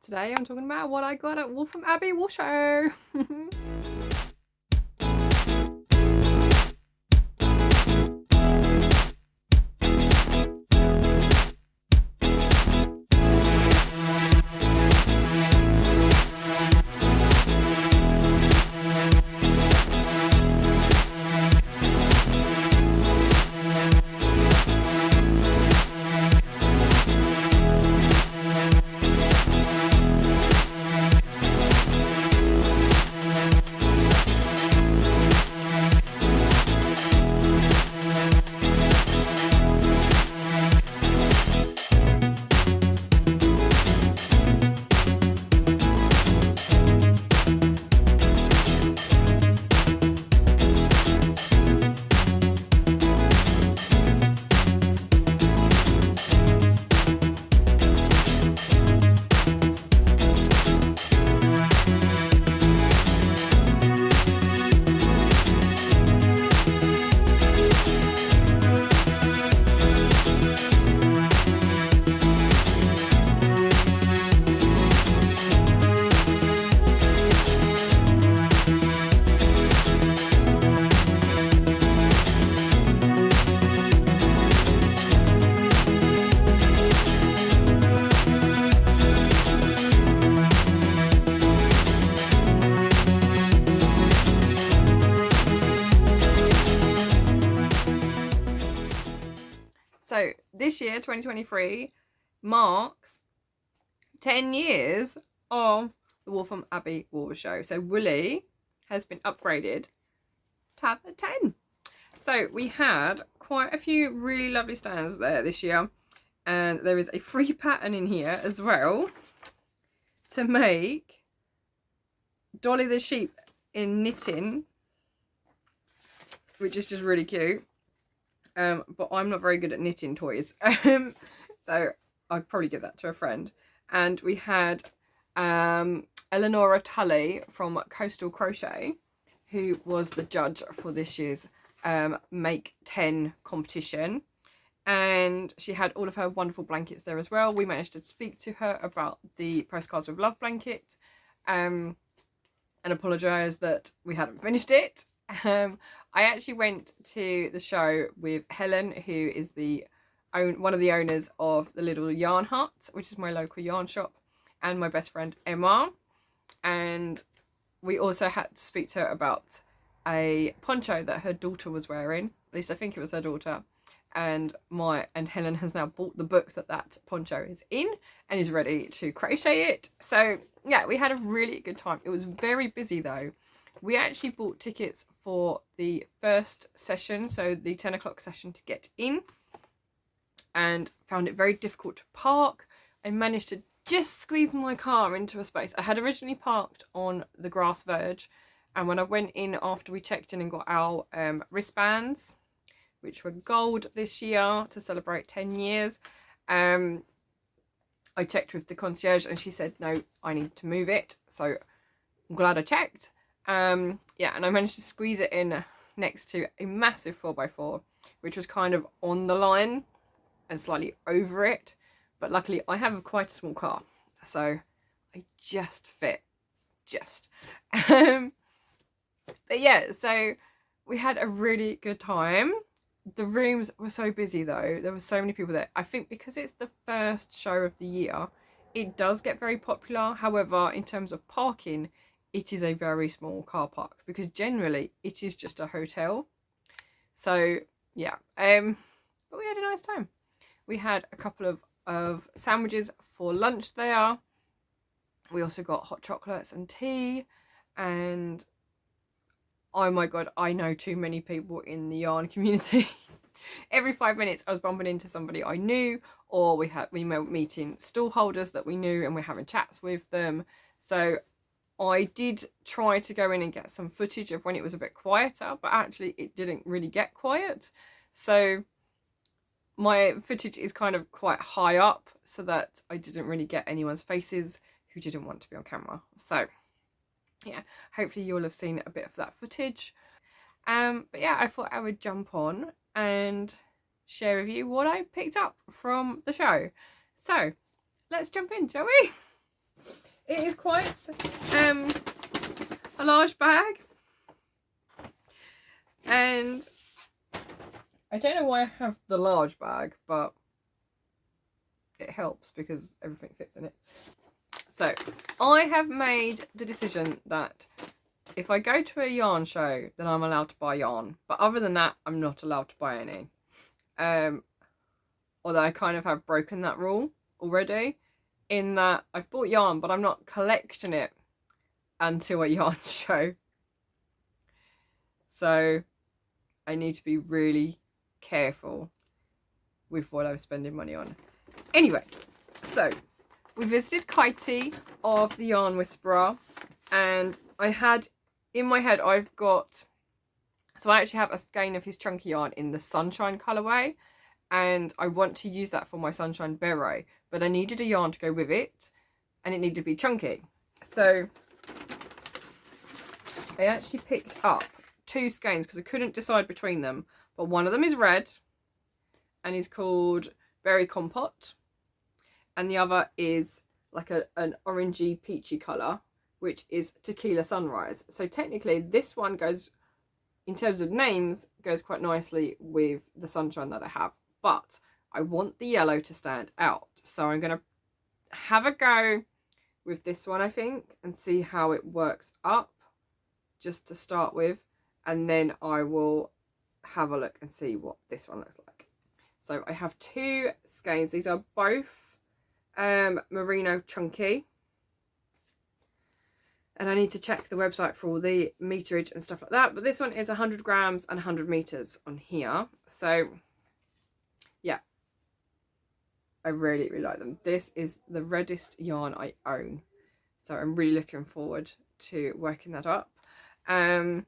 Today I'm talking about what I got at Waltham Abbey Wool Show. So this year, 2023, marks 10 years of the Waltham Abbey Wool Show. So Woolly has been upgraded to have a 10. So we had quite a few really lovely stands there this year. And there is a free pattern in here as well to make Dolly the sheep in knitting, which is just really cute. But I'm not very good at knitting toys, so I'd probably give that to a friend. And we had Eleonora Tully from Coastal Crochet, who was the judge for this year's Make 10 competition, and she had all of her wonderful blankets there as well. We managed to speak to her about the Postcards with Love blanket, and apologise that we hadn't finished it. I actually went to the show with Helen, who is one of the owners of the Little Yarn Hut, which is my local yarn shop, and my best friend Emma. And we also had to speak to her about a poncho that her daughter was wearing. At least I think it was her daughter. And Helen has now bought the book that poncho is in and is ready to crochet it. So yeah, we had a really good time. It was very busy though. We actually bought tickets for the first session, so the 10 o'clock session, to get in, and found it very difficult to park. I managed to just squeeze my car into a space. I had originally parked on the grass verge, and when I went in after we checked in and got our wristbands, which were gold this year to celebrate 10 years, I checked with the concierge and she said, no, I need to move it. So I'm glad I checked. Yeah, and I managed to squeeze it in next to a massive 4x4, which was kind of on the line and slightly over it. But luckily I have quite a small car, so I just fit. But yeah, so we had a really good time. The rooms were so busy though. There were so many people there. I think because it's the first show of the year, it does get very popular. However, in terms of parking, it is a very small car park because generally it is just a hotel. So yeah, but we had a nice time. We had a couple of sandwiches for lunch there. We also got hot chocolates and tea, and oh my god, I know too many people in the yarn community. Every 5 minutes I was bumping into somebody I knew, or we were meeting stall holders that we knew and we're having chats with them. So I did try to go in and get some footage of when it was a bit quieter, but actually it didn't really get quiet. So my footage is kind of quite high up so that I didn't really get anyone's faces who didn't want to be on camera. So yeah, hopefully you'll have seen a bit of that footage. But yeah, I thought I would jump on and share with you what I picked up from the show. So let's jump in, shall we? It is quite a large bag, and I don't know why I have the large bag, but it helps because everything fits in it. So I have made the decision that if I go to a yarn show, then I'm allowed to buy yarn. But other than that, I'm not allowed to buy any. Although I kind of have broken that rule already, in that I've bought yarn, but I'm not collecting it until a yarn show. So I need to be really careful with what I'm spending money on. Anyway, so we visited Katie of the Yarn Whisperer, and I had in my head, I actually have a skein of his chunky yarn in the Sunshine colourway, and I want to use that for my Sunshine beret, but I needed a yarn to go with it, and it needed to be chunky. So I actually picked up 2 skeins because I couldn't decide between them, but one of them is red and is called Berry Compote, and the other is like an orangey peachy colour, which is Tequila Sunrise. So technically this one goes, in terms of names, goes quite nicely with the Sunshine that I have, but I want the yellow to stand out, so I'm going to have a go with this one, I think, and see how it works up just to start with, and then I will have a look and see what this one looks like. So I have 2 skeins. These are both merino chunky, and I need to check the website for all the meterage and stuff like that, but this one is 100 grams and 100 meters on here. So yeah, I really like them. This is the reddest yarn I own, so I'm really looking forward to working that up. And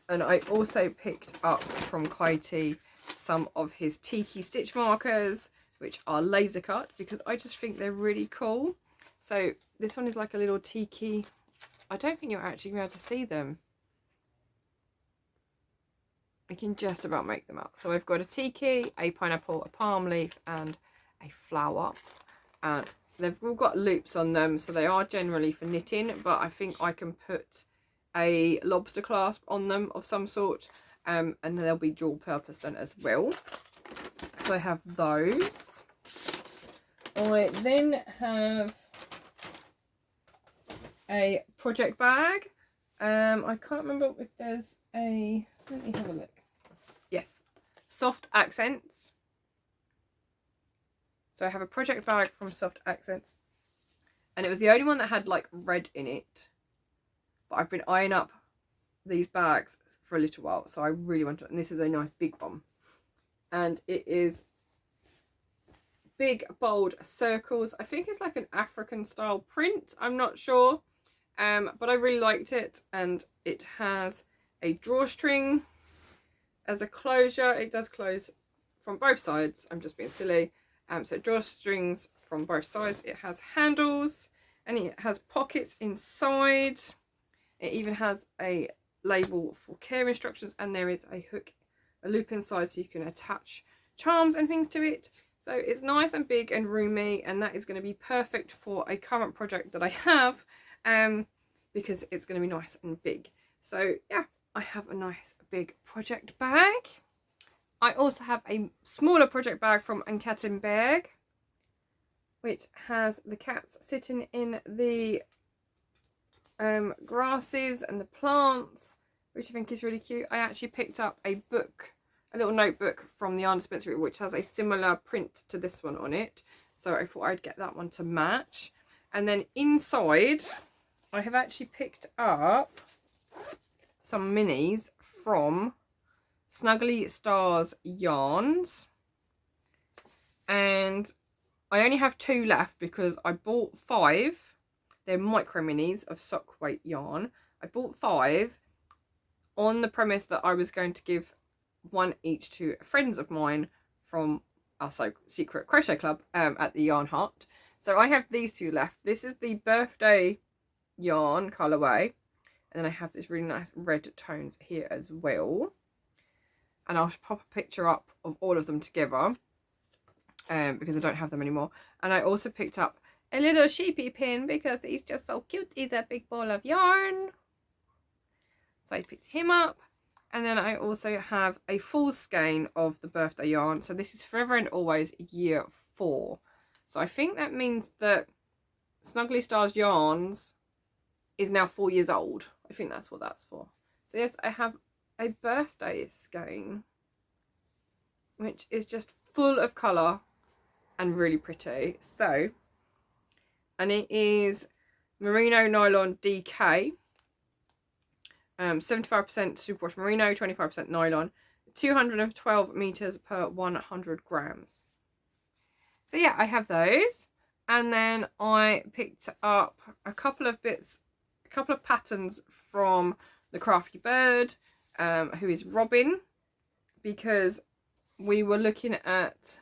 I also picked up from Katie some of his Tiki stitch markers, which are laser cut, because I just think they're really cool. So this one is like a little Tiki. I don't think you're actually going to be able to see them. I can just about make them out. So I've got a Tiki, a pineapple, a palm leaf, and a flower. And they've all got loops on them, so they are generally for knitting, but I think I can put a lobster clasp on them of some sort, and they'll be dual purpose then as well. So I have those. I then have a project bag. I can't remember if there's a, let me have a look. Yes, Soft Accents. So I have a project bag from Soft Accents, and it was the only one that had like red in it, but I've been eyeing up these bags for a little while, so I really want to, and this is a nice big one, and it is big bold circles. I think it's like an African style print, I'm not sure, but I really liked it. And it has a drawstring as a closure. It does close from both sides, I'm just being silly. So drawstrings from both sides. It has handles, and it has pockets inside. It even has a label for care instructions, and there is a hook, a loop inside, so you can attach charms and things to it. So it's nice and big and roomy, and that is going to be perfect for a current project that I have, because it's going to be nice and big. So yeah, I have a nice big project bag. I also have a smaller project bag from Katzenberg, which has the cats sitting in the grasses and the plants, which I think is really cute. I actually picked up a book, a little notebook from the Yarn Dispensary, which has a similar print to this one on it, so I thought I'd get that one to match. And then inside I have actually picked up some minis from Snuggly Stars Yarns, and I only have 2 left because I bought 5. They're micro minis of sock weight yarn. I bought 5 on the premise that I was going to give 1 each to friends of mine from our secret crochet club at the Yarn Hut. So I have these 2 left. This is the birthday yarn colourway, and then I have this really nice red tones here as well. And I'll pop a picture up of all of them together, because I don't have them anymore. And I also picked up a little sheepy pin because he's just so cute. He's a big ball of yarn. So I picked him up. And then I also have a full skein of the birthday yarn. So this is Forever and Always year 4. So I think that means that Snuggly Stars Yarns is now 4 years old. I think that's what that's for. So yes, I have a birthday skein, which is just full of colour and really pretty. So, and it is merino nylon DK. 75% superwash merino, 25% nylon, 212 meters per 100 grams. So yeah, I have those. And then I picked up a couple of patterns from the Crafty Bird, who is Robin, because we were looking at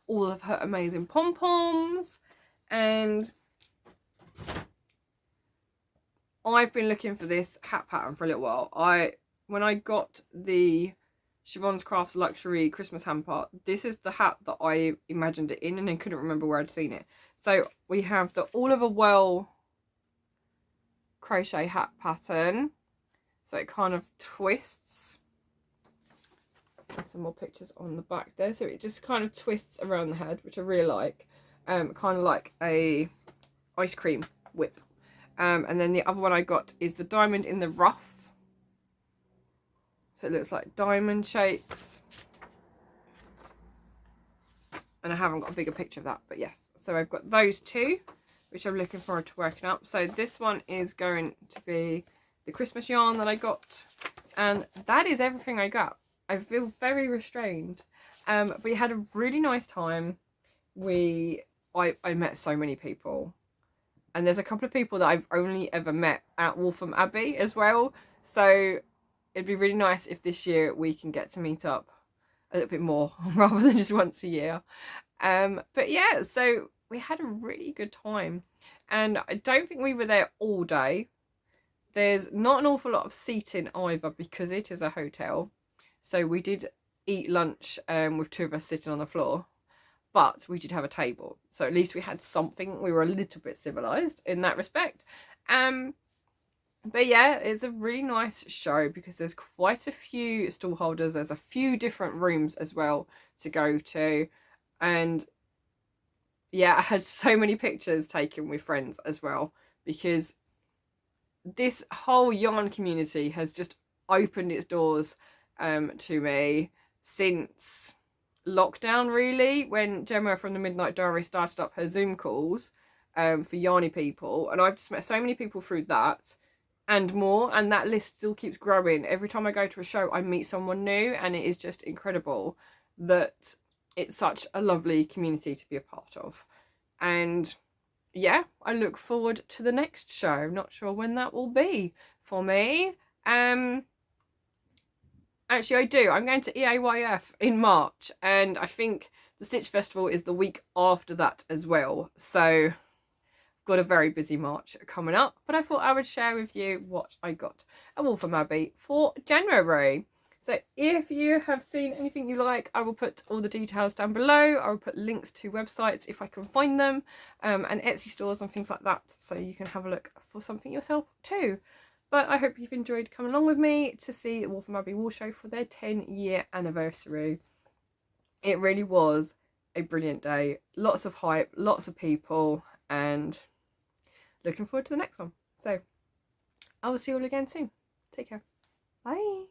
all of her amazing pom-poms, and I've been looking for this hat pattern for a little while. When I got the Siobhan's Crafts Luxury Christmas hamper, this is the hat that I imagined it in, and I couldn't remember where I'd seen it. So we have the Oliver Well crochet hat pattern. So it kind of twists. There's some more pictures on the back there. So it just kind of twists around the head, which I really like. Kind of like a ice cream whip. And then the other one I got is the diamond in the rough. So it looks like diamond shapes. And I haven't got a bigger picture of that, but yes. So I've got those two, which I'm looking forward to working up. So this one is going to be the Christmas yarn that I got. And that is everything I got. I feel very restrained. We had a really nice time. I met so many people. And there's a couple of people that I've only ever met at Waltham Abbey as well. So it'd be really nice if this year we can get to meet up a little bit more rather than just once a year. But yeah, so we had a really good time. And I don't think we were there all day. There's not an awful lot of seating either because it is a hotel. So we did eat lunch with 2 of us sitting on the floor. But we did have a table, so at least we had something. We were a little bit civilized in that respect. But yeah, it's a really nice show because there's quite a few stall holders. There's a few different rooms as well to go to. And yeah, I had so many pictures taken with friends as well because this whole yarn community has just opened its doors to me since lockdown, really, when Gemma from the Midnight Diary started up her Zoom calls for yarny people, and I've just met so many people through that and more, and that list still keeps growing. Every time I go to a show I meet someone new, and it is just incredible that it's such a lovely community to be a part of. And yeah, I look forward to the next show. I'm not sure when that will be for me. Actually, I do. I'm going to EAYF in March, and I think the Stitch Festival is the week after that as well. So I've got a very busy March coming up, but I thought I would share with you what I got at Waltham Abbey for January. So if you have seen anything you like, I will put all the details down below. I will put links to websites if I can find them, and Etsy stores and things like that, so you can have a look for something yourself too. But I hope you've enjoyed coming along with me to see the Waltham Abbey Wool Show for their 10-year anniversary. It really was a brilliant day. Lots of hype, lots of people, and looking forward to the next one. So I will see you all again soon. Take care. Bye.